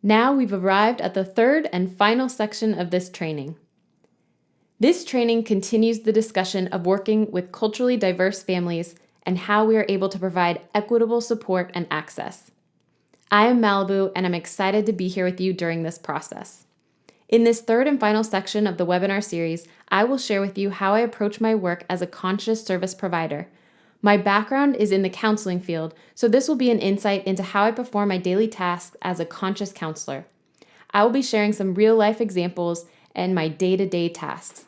Now we've arrived at the third and final section of this training. This training continues the discussion of working with culturally diverse families and how we are able to provide equitable support and access. I am Malibu, and I'm excited to be here with you during this process. In this third and final section of the webinar series, I will share with you how I approach my work as a conscious service provider. My background is in the counseling field, so this will be an insight into how I perform my daily tasks as a conscious counselor. I will be sharing some real-life examples and my day-to-day tasks.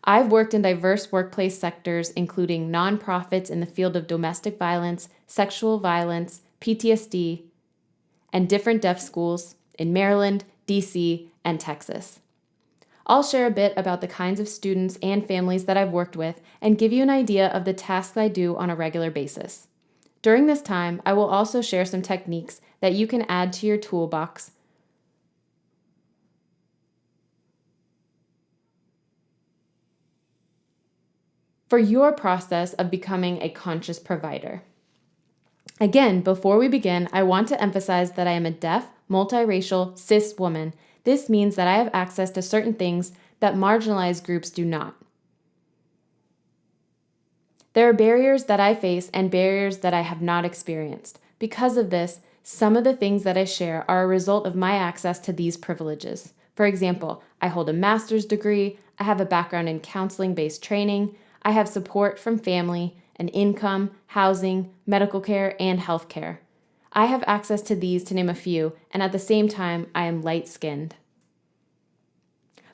I've worked in diverse workplace sectors, including nonprofits in the field of domestic violence, sexual violence, PTSD, and different deaf schools in Maryland, DC, and Texas. I'll share a bit about the kinds of students and families that I've worked with and give you an idea of the tasks I do on a regular basis. During this time, I will also share some techniques that you can add to your toolbox for your process of becoming a conscious provider. Again, before we begin, I want to emphasize that I am a deaf, multiracial, cis woman. This means that I have access to certain things that marginalized groups do not. There are barriers that I face and barriers that I have not experienced. Because of this, some of the things that I share are a result of my access to these privileges. For example, I hold a master's degree, I have a background in counseling-based training, I have support from family, an income, housing, medical care, and health care. I have access to these, to name a few, and at the same time, I am light-skinned.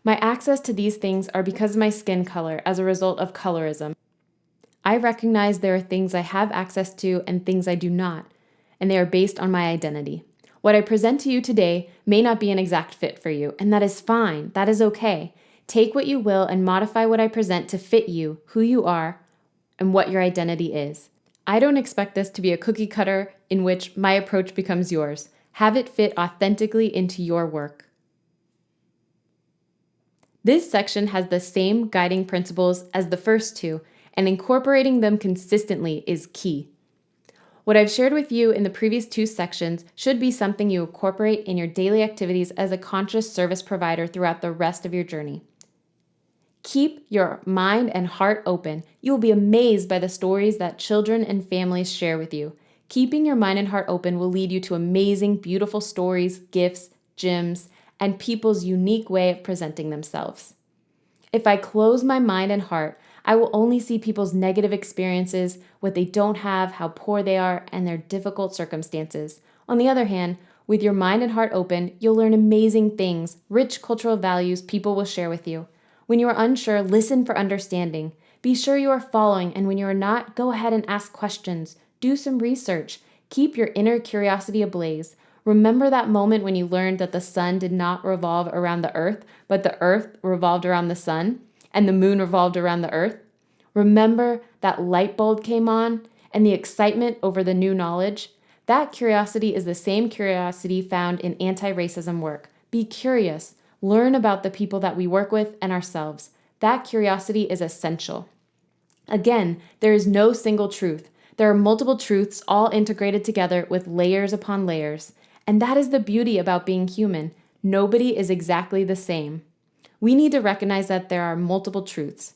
My access to these things are because of my skin color as a result of colorism. I recognize there are things I have access to and things I do not, and they are based on my identity. What I present to you today may not be an exact fit for you, and that is fine. That is okay. Take what you will and modify what I present to fit you, who you are, and what your identity is. I don't expect this to be a cookie cutter in which my approach becomes yours. Have it fit authentically into your work. This section has the same guiding principles as the first two, and incorporating them consistently is key. What I've shared with you in the previous two sections should be something you incorporate in your daily activities as a conscious service provider throughout the rest of your journey. Keep your mind and heart open. You will be amazed by the stories that children and families share with you. Keeping your mind and heart open will lead you to amazing, beautiful stories, gifts, gems, and people's unique way of presenting themselves. If I close my mind and heart, I will only see people's negative experiences, what they don't have, how poor they are, and their difficult circumstances. On the other hand, with your mind and heart open, you'll learn amazing things, rich cultural values people will share with you. When you are unsure, listen for understanding. Be sure you are following, and when you are not, go ahead and ask questions. Do some research. Keep your inner curiosity ablaze. Remember that moment when you learned that the sun did not revolve around the earth, but the earth revolved around the sun, and the moon revolved around the earth? Remember that light bulb came on, and the excitement over the new knowledge? That curiosity is the same curiosity found in anti-racism work. Be curious. Learn about the people that we work with and ourselves. That curiosity is essential. Again, there is no single truth. There are multiple truths all integrated together with layers upon layers. And that is the beauty about being human. Nobody is exactly the same. We need to recognize that there are multiple truths.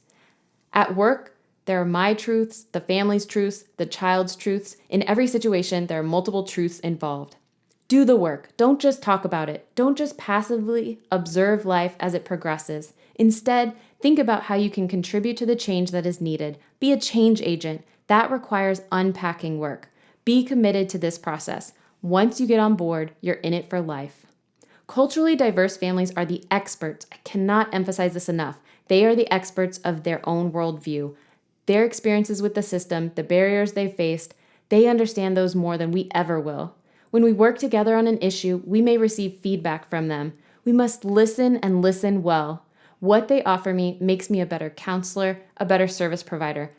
At work, there are my truths, the family's truths, the child's truths. In every situation, there are multiple truths involved. Do the work. Don't just talk about it. Don't just passively observe life as it progresses. Instead, think about how you can contribute to the change that is needed. Be a change agent. That requires unpacking work. Be committed to this process. Once you get on board, you're in it for life. Culturally diverse families are the experts. I cannot emphasize this enough. They are the experts of their own worldview. Their experiences with the system, the barriers they've faced, they understand those more than we ever will. When we work together on an issue, we may receive feedback from them. We must listen and listen well. What they offer me makes me a better counselor, a better service provider.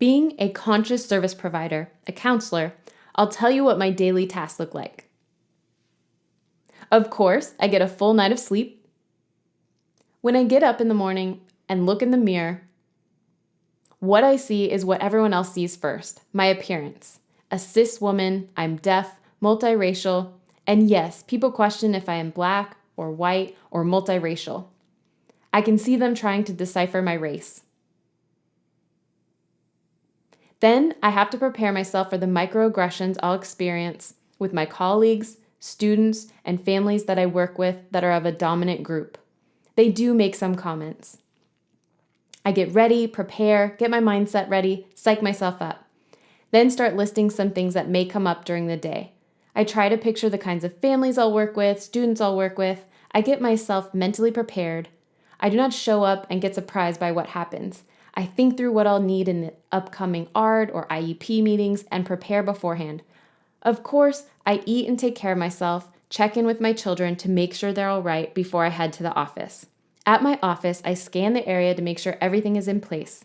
Being a conscious service provider, a counselor, I'll tell you what my daily tasks look like. Of course, I get a full night of sleep. When I get up in the morning and look in the mirror, what I see is what everyone else sees first, my appearance. A cis woman, I'm deaf, multiracial, and yes, people question if I am Black or white or multiracial. I can see them trying to decipher my race. Then I have to prepare myself for the microaggressions I'll experience with my colleagues, students, and families that I work with that are of a dominant group. They do make some comments. I get ready, prepare, get my mindset ready, psych myself up. Then start listing some things that may come up during the day. I try to picture the kinds of families I'll work with, students I'll work with. I get myself mentally prepared. I do not show up and get surprised by what happens. I think through what I'll need in the upcoming ARD or IEP meetings and prepare beforehand. Of course, I eat and take care of myself, check in with my children to make sure they're all right before I head to the office. At my office, I scan the area to make sure everything is in place.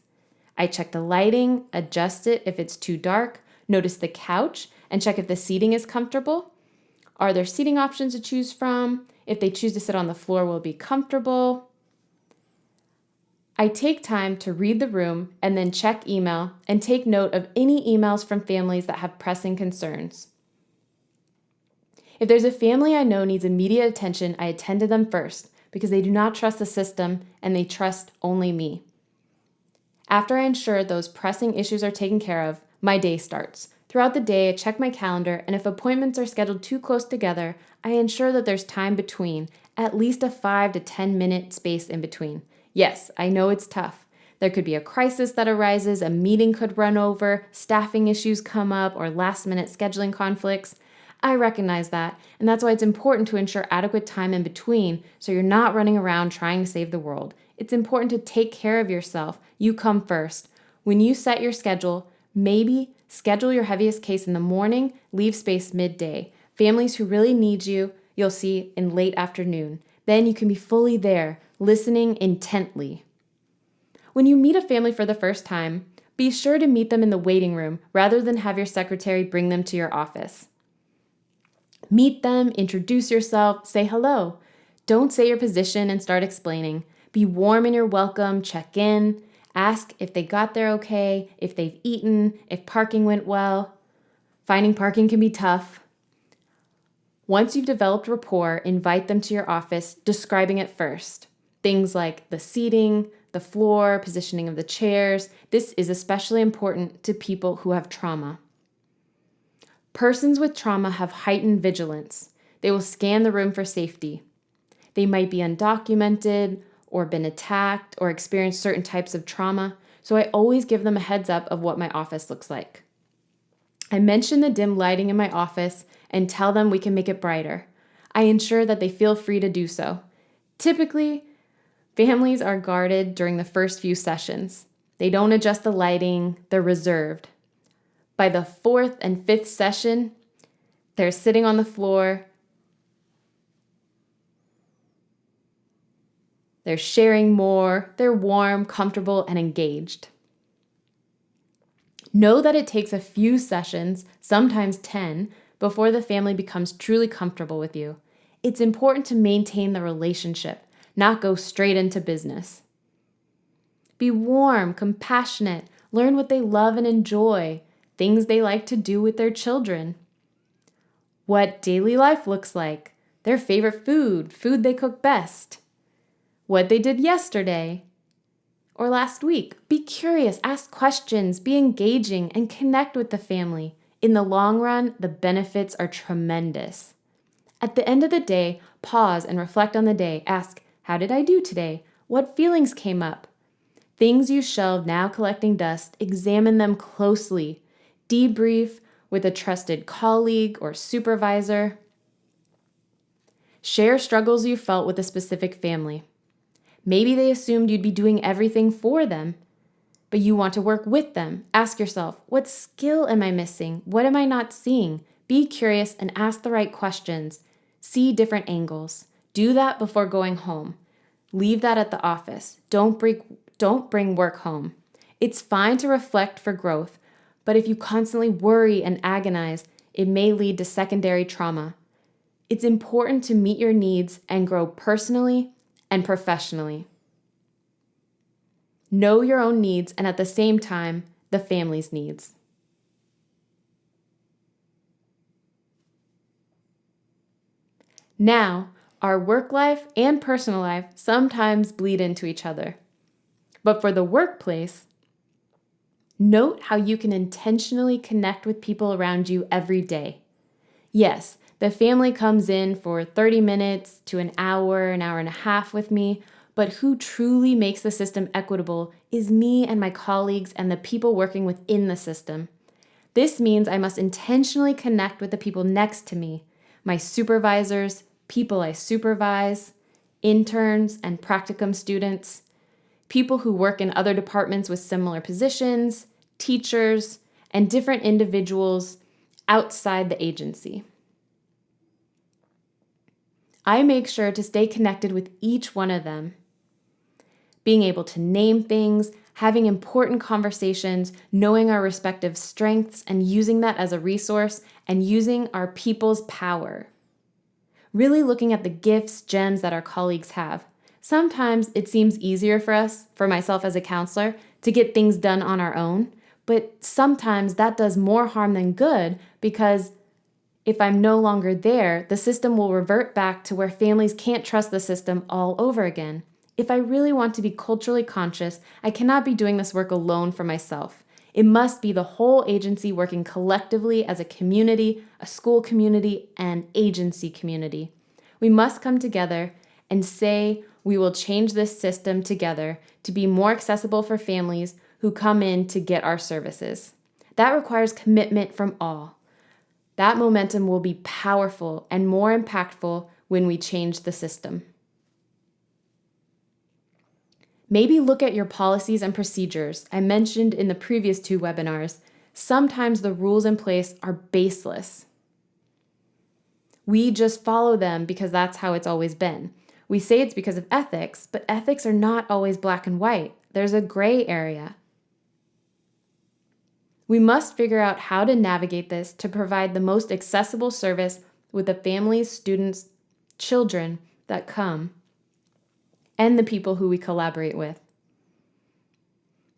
I check the lighting, adjust it if it's too dark, notice the couch, and check if the seating is comfortable. Are there seating options to choose from? If they choose to sit on the floor, will it be comfortable? I take time to read the room and then check email and take note of any emails from families that have pressing concerns. If there's a family I know needs immediate attention, I attend to them first because they do not trust the system and they trust only me. After I ensure those pressing issues are taken care of, my day starts. Throughout the day, I check my calendar, and if appointments are scheduled too close together, I ensure that there's time between, at least a 5 to 10 minute space in between. Yes, I know it's tough. There could be a crisis that arises, a meeting could run over, staffing issues come up, or last-minute scheduling conflicts. I recognize that, and that's why it's important to ensure adequate time in between so you're not running around trying to save the world. It's important to take care of yourself. You come first. When you set your schedule, maybe schedule your heaviest case in the morning, leave space midday. Families who really need you, you'll see in late afternoon. Then you can be fully there, listening intently. When you meet a family for the first time, be sure to meet them in the waiting room rather than have your secretary bring them to your office. Meet them, introduce yourself, say hello. Don't say your position and start explaining. Be warm in your welcome, check in, ask if they got there okay, if they've eaten, if parking went well. Finding parking can be tough. Once you've developed rapport, invite them to your office, describing it first. Things like the seating, the floor, positioning of the chairs. This is especially important to people who have trauma. Persons with trauma have heightened vigilance. They will scan the room for safety. They might be undocumented or been attacked or experienced certain types of trauma, so I always give them a heads up of what my office looks like. I mention the dim lighting in my office and tell them we can make it brighter. I ensure that they feel free to do so. Typically, families are guarded during the first few sessions. They don't adjust the lighting, they're reserved. By the 4th and 5th session, they're sitting on the floor. They're sharing more. They're warm, comfortable, and engaged. Know that it takes a few sessions, sometimes 10, before the family becomes truly comfortable with you. It's important to maintain the relationship, not go straight into business. Be warm, compassionate, learn what they love and enjoy, things they like to do with their children. What daily life looks like, their favorite food they cook best, what they did yesterday or last week. Be curious, ask questions, be engaging, and connect with the family. In the long run, the benefits are tremendous. At the end of the day, pause and reflect on the day. Ask, how did I do today? What feelings came up? Things you shelved now collecting dust, examine them closely. Debrief with a trusted colleague or supervisor. Share struggles you felt with a specific family. Maybe they assumed you'd be doing everything for them, but you want to work with them. Ask yourself, what skill am I missing? What am I not seeing? Be curious and ask the right questions. See different angles. Do that before going home. Leave that at the office. Don't bring work home. It's fine to reflect for growth, but if you constantly worry and agonize, it may lead to secondary trauma. It's important to meet your needs and grow personally and professionally. Know your own needs and at the same time, the family's needs. Now, our work life and personal life sometimes bleed into each other. But for the workplace, note how you can intentionally connect with people around you every day. Yes, the family comes in for 30 minutes to an hour and a half with me, but who truly makes the system equitable is me and my colleagues and the people working within the system. This means I must intentionally connect with the people next to me, my supervisors, people I supervise, interns and practicum students, people who work in other departments with similar positions, teachers, and different individuals outside the agency. I make sure to stay connected with each one of them. Being able to name things, having important conversations, knowing our respective strengths and using that as a resource, and using our people's power. Really looking at the gifts, gems that our colleagues have. Sometimes it seems easier for us, for myself as a counselor, to get things done on our own, but sometimes that does more harm than good because if I'm no longer there, the system will revert back to where families can't trust the system all over again. If I really want to be culturally conscious, I cannot be doing this work alone for myself. It must be the whole agency working collectively as a community, a school community, and agency community. We must come together and say we will change this system together to be more accessible for families who come in to get our services. That requires commitment from all. That momentum will be powerful and more impactful when we change the system. Maybe look at your policies and procedures. I mentioned in the previous 2 webinars, sometimes the rules in place are baseless. We just follow them because that's how it's always been. We say it's because of ethics, but ethics are not always black and white. There's a gray area. We must figure out how to navigate this to provide the most accessible service with the families, students, children that come, and the people who we collaborate with.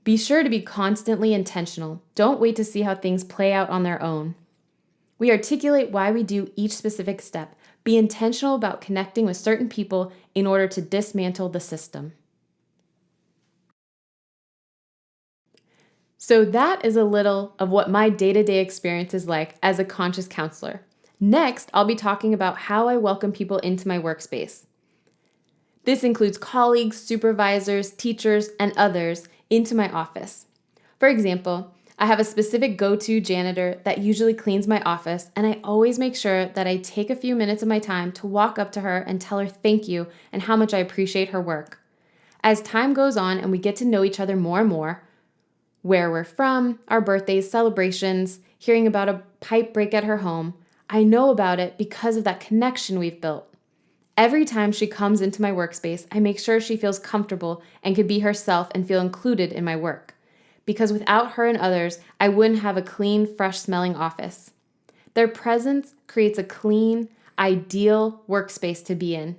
Be sure to be constantly intentional. Don't wait to see how things play out on their own. We articulate why we do each specific step. Be intentional about connecting with certain people in order to dismantle the system. So that is a little of what my day-to-day experience is like as a conscious counselor. Next, I'll be talking about how I welcome people into my workspace. This includes colleagues, supervisors, teachers, and others into my office. For example, I have a specific go-to janitor that usually cleans my office, and I always make sure that I take a few minutes of my time to walk up to her and tell her thank you and how much I appreciate her work. As time goes on and we get to know each other more and more, where we're from, our birthdays, celebrations, hearing about a pipe break at her home, I know about it because of that connection we've built. Every time she comes into my workspace, I make sure she feels comfortable and can be herself and feel included in my work. Because without her and others, I wouldn't have a clean, fresh-smelling office. Their presence creates a clean, ideal workspace to be in.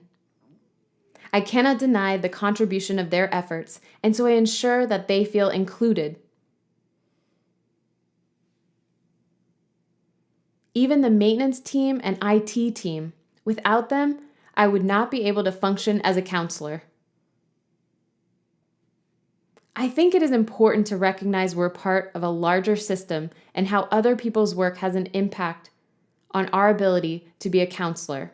I cannot deny the contribution of their efforts, and so I ensure that they feel included. Even the maintenance team and IT team, without them, I would not be able to function as a counselor. I think it is important to recognize we're part of a larger system and how other people's work has an impact on our ability to be a counselor.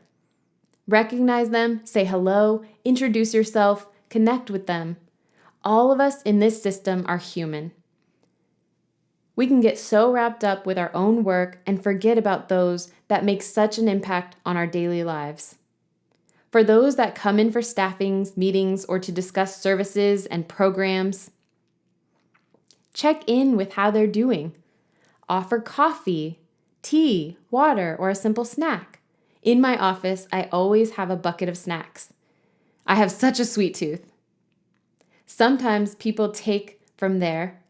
Recognize them, say hello, introduce yourself, connect with them. All of us in this system are human. We can get so wrapped up with our own work and forget about those that make such an impact on our daily lives. For those that come in for staffings, meetings, or to discuss services and programs, check in with how they're doing. Offer coffee, tea, water, or a simple snack. In my office, I always have a bucket of snacks. I have such a sweet tooth. Sometimes people take from there,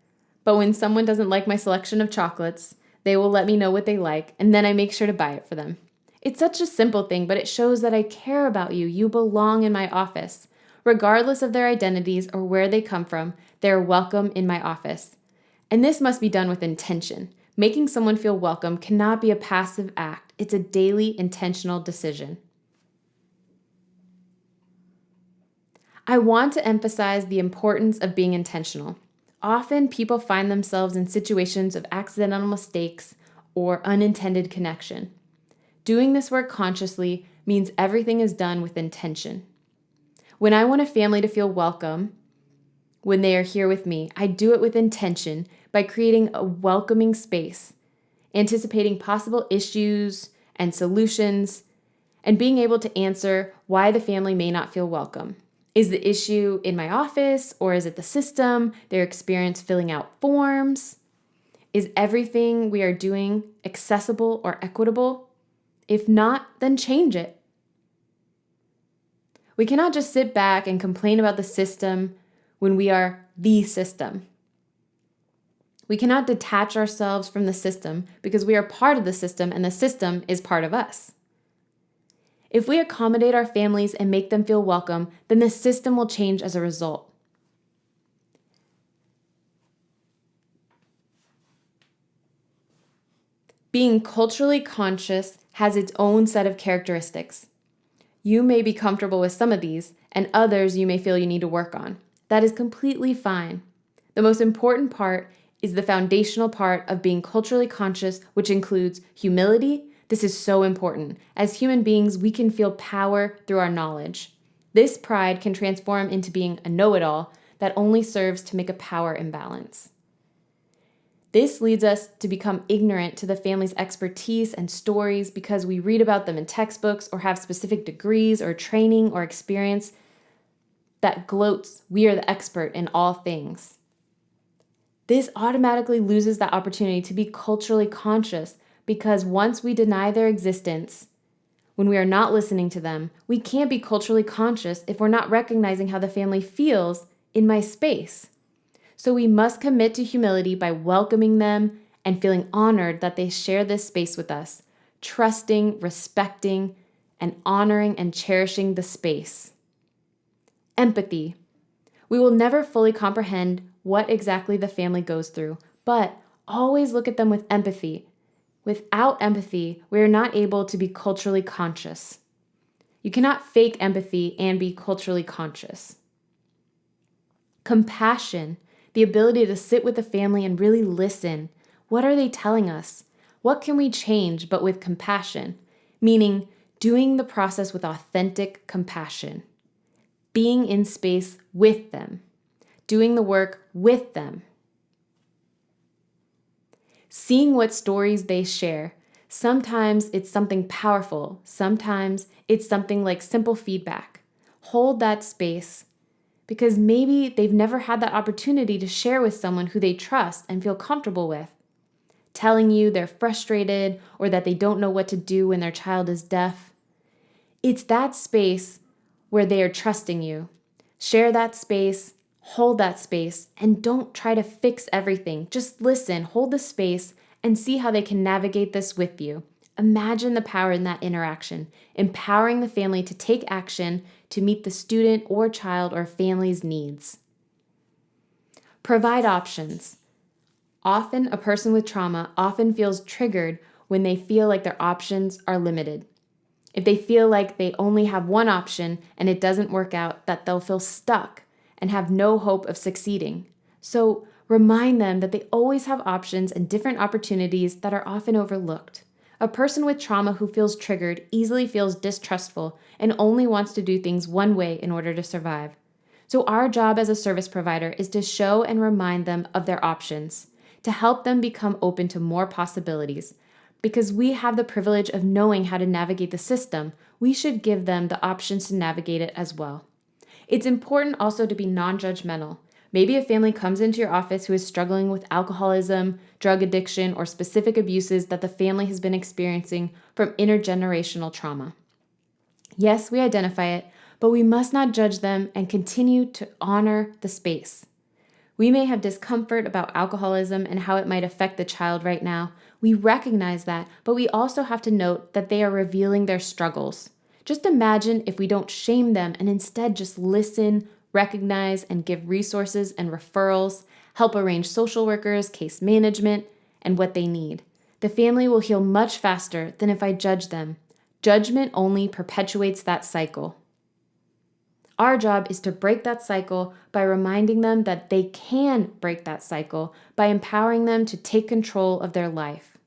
but when someone doesn't like my selection of chocolates, they will let me know what they like, and then I make sure to buy it for them. It's such a simple thing, but it shows that I care about you. You belong in my office. Regardless of their identities or where they come from, they're welcome in my office. And this must be done with intention. Making someone feel welcome cannot be a passive act. It's a daily, intentional decision. I want to emphasize the importance of being intentional. Often people find themselves in situations of accidental mistakes or unintended connection. Doing this work consciously means everything is done with intention. When I want a family to feel welcome when they are here with me, I do it with intention by creating a welcoming space, anticipating possible issues and solutions, and being able to answer why the family may not feel welcome. Is the issue in my office, or is it the system, their experience filling out forms? Is everything we are doing accessible or equitable? If not, then change it. We cannot just sit back and complain about the system when we are the system. We cannot detach ourselves from the system because we are part of the system and the system is part of us. If we accommodate our families and make them feel welcome, then the system will change as a result. Being culturally conscious has its own set of characteristics. You may be comfortable with some of these, and others you may feel you need to work on. That is completely fine. The most important part is the foundational part of being culturally conscious, which includes humility. This is so important. As human beings, we can feel power through our knowledge. This pride can transform into being a know-it-all that only serves to make a power imbalance. This leads us to become ignorant to the family's expertise and stories because we read about them in textbooks or have specific degrees or training or experience that gloats, we are the expert in all things. This automatically loses the opportunity to be culturally conscious because once we deny their existence, when we are not listening to them, we can't be culturally conscious if we're not recognizing how the family feels in my space. So we must commit to humility by welcoming them and feeling honored that they share this space with us, trusting, respecting, and honoring and cherishing the space. Empathy. We will never fully comprehend what exactly the family goes through, but always look at them with empathy. Without empathy, we are not able to be culturally conscious. You cannot fake empathy and be culturally conscious. Compassion, the ability to sit with the family and really listen. What are they telling us? What can we change, but with compassion? Meaning doing the process with authentic compassion. Being in space with them. Doing the work with them. Seeing what stories they share. Sometimes it's something powerful. Sometimes it's something like simple feedback. Hold that space because maybe they've never had that opportunity to share with someone who they trust and feel comfortable with. Telling you they're frustrated or that they don't know what to do when their child is deaf. It's that space where they are trusting you. Share that space, hold that space, and don't try to fix everything. Just listen, hold the space, and see how they can navigate this with you. Imagine the power in that interaction, empowering the family to take action to meet the student or child or family's needs. Provide options. Often, a person with trauma often feels triggered when they feel like their options are limited. If they feel like they only have one option and it doesn't work out, that they'll feel stuck and have no hope of succeeding. So remind them that they always have options and different opportunities that are often overlooked. A person with trauma who feels triggered easily feels distrustful and only wants to do things one way in order to survive. So our job as a service provider is to show and remind them of their options, to help them become open to more possibilities. Because we have the privilege of knowing how to navigate the system, we should give them the options to navigate it as well. It's important also to be non-judgmental. Maybe a family comes into your office who is struggling with alcoholism, drug addiction, or specific abuses that the family has been experiencing from intergenerational trauma. Yes, we identify it, but we must not judge them and continue to honor the space. We may have discomfort about alcoholism and how it might affect the child right now. We recognize that, but we also have to note that they are revealing their struggles. Just imagine if we don't shame them and instead just listen, recognize, and give resources and referrals, help arrange social workers, case management, and what they need. The family will heal much faster than if I judge them. Judgment only perpetuates that cycle. Our job is to break that cycle by reminding them that they can break that cycle by empowering them to take control of their life.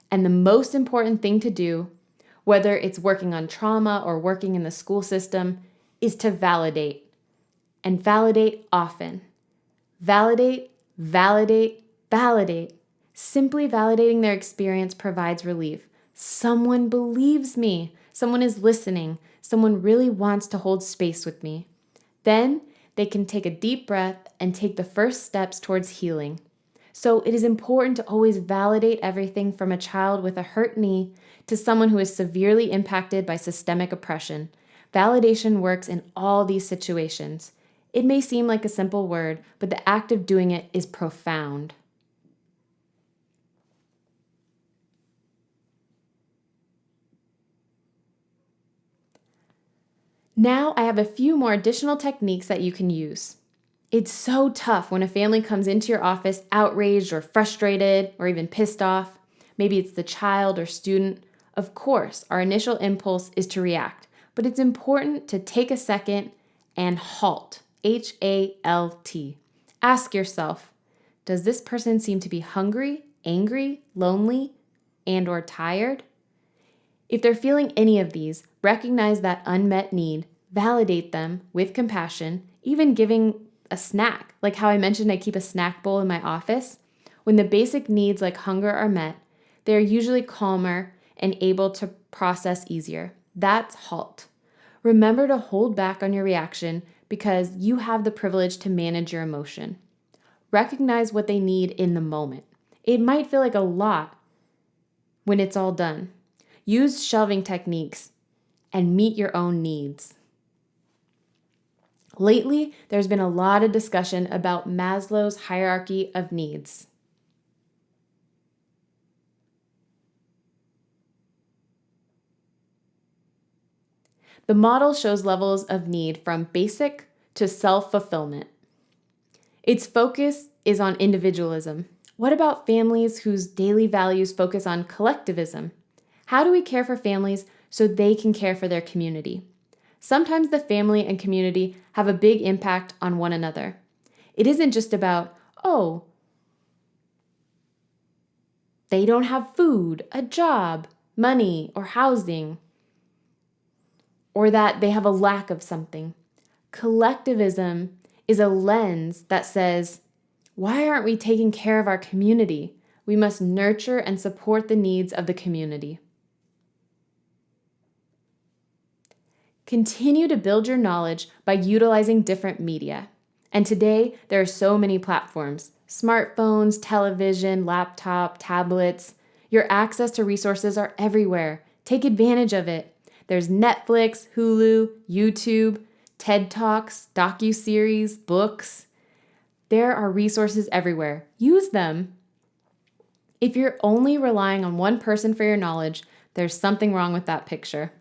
And the most important thing to do, whether it's working on trauma or working in the school system, is to validate. And validate often. Validate, validate, validate. Simply validating their experience provides relief. Someone believes me. Someone is listening. Someone really wants to hold space with me. Then they can take a deep breath and take the first steps towards healing. So it is important to always validate everything from a child with a hurt knee to someone who is severely impacted by systemic oppression. Validation works in all these situations. It may seem like a simple word, but the act of doing it is profound. Now I have a few more additional techniques that you can use. It's so tough when a family comes into your office outraged or frustrated or even pissed off. Maybe it's the child or student. Of course, our initial impulse is to react, but it's important to take a second and halt. HALT. Ask yourself, does this person seem to be hungry, angry, lonely, and/or tired? If they're feeling any of these, recognize that unmet need, validate them with compassion, even giving a snack, like how I mentioned I keep a snack bowl in my office. When the basic needs like hunger are met, they're usually calmer and able to process easier. That's HALT. Remember to hold back on your reaction because you have the privilege to manage your emotion. Recognize what they need in the moment. It might feel like a lot when it's all done. Use shelving techniques and meet your own needs. Lately, there's been a lot of discussion about Maslow's hierarchy of needs. The model shows levels of need from basic to self-fulfillment. Its focus is on individualism. What about families whose daily values focus on collectivism? How do we care for families so they can care for their community? Sometimes the family and community have a big impact on one another. It isn't just about, oh, they don't have food, a job, money, or housing, or that they have a lack of something. Collectivism is a lens that says, why aren't we taking care of our community? We must nurture and support the needs of the community. Continue to build your knowledge by utilizing different media. And today, there are so many platforms: smartphones, television, laptop, tablets. Your access to resources are everywhere. Take advantage of it. There's Netflix, Hulu, YouTube, TED Talks, docuseries, books. There are resources everywhere. Use them. If you're only relying on one person for your knowledge, there's something wrong with that picture.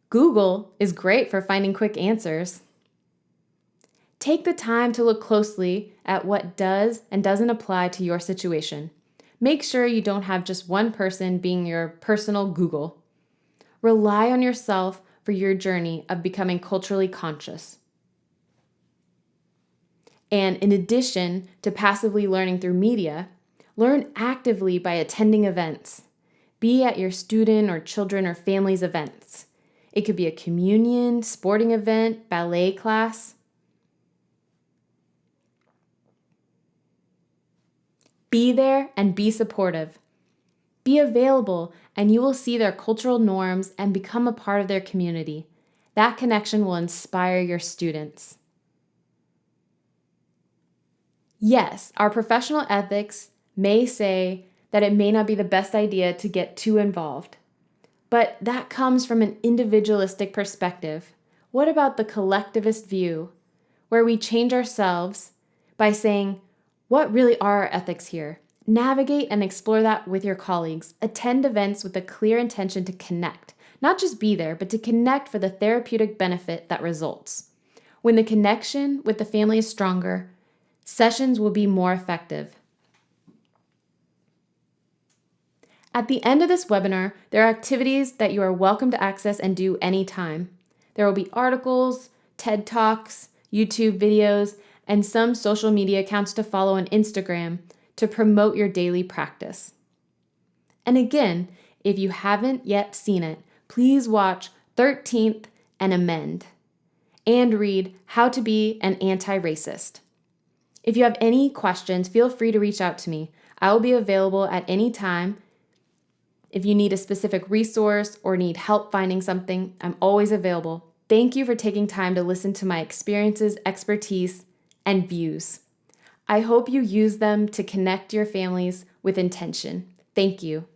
Google is great for finding quick answers. Take the time to look closely at what does and doesn't apply to your situation. Make sure you don't have just one person being your personal Google. Rely on yourself for your journey of becoming culturally conscious. And in addition to passively learning through media, learn actively by attending events. Be at your student or children or family's events. It could be a communion, sporting event, ballet class. Be there and be supportive. Be available, and you will see their cultural norms and become a part of their community. That connection will inspire your students. Yes, our professional ethics may say that it may not be the best idea to get too involved. But that comes from an individualistic perspective. What about the collectivist view, where we change ourselves by saying, what really are our ethics here? Navigate and explore that with your colleagues. Attend events with a clear intention to connect, not just be there, but to connect for the therapeutic benefit that results. When the connection with the family is stronger, sessions will be more effective. At the end of this webinar, there are activities that you are welcome to access and do anytime. There will be articles, TED Talks, YouTube videos, and some social media accounts to follow on Instagram to promote your daily practice. And again, if you haven't yet seen it, please watch 13th and Amend and read How to Be an Anti-Racist. If you have any questions, feel free to reach out to me. I will be available at any time. If you need a specific resource or need help finding something, I'm always available. Thank you for taking time to listen to my experiences, expertise, and views. I hope you use them to connect your families with intention. Thank you.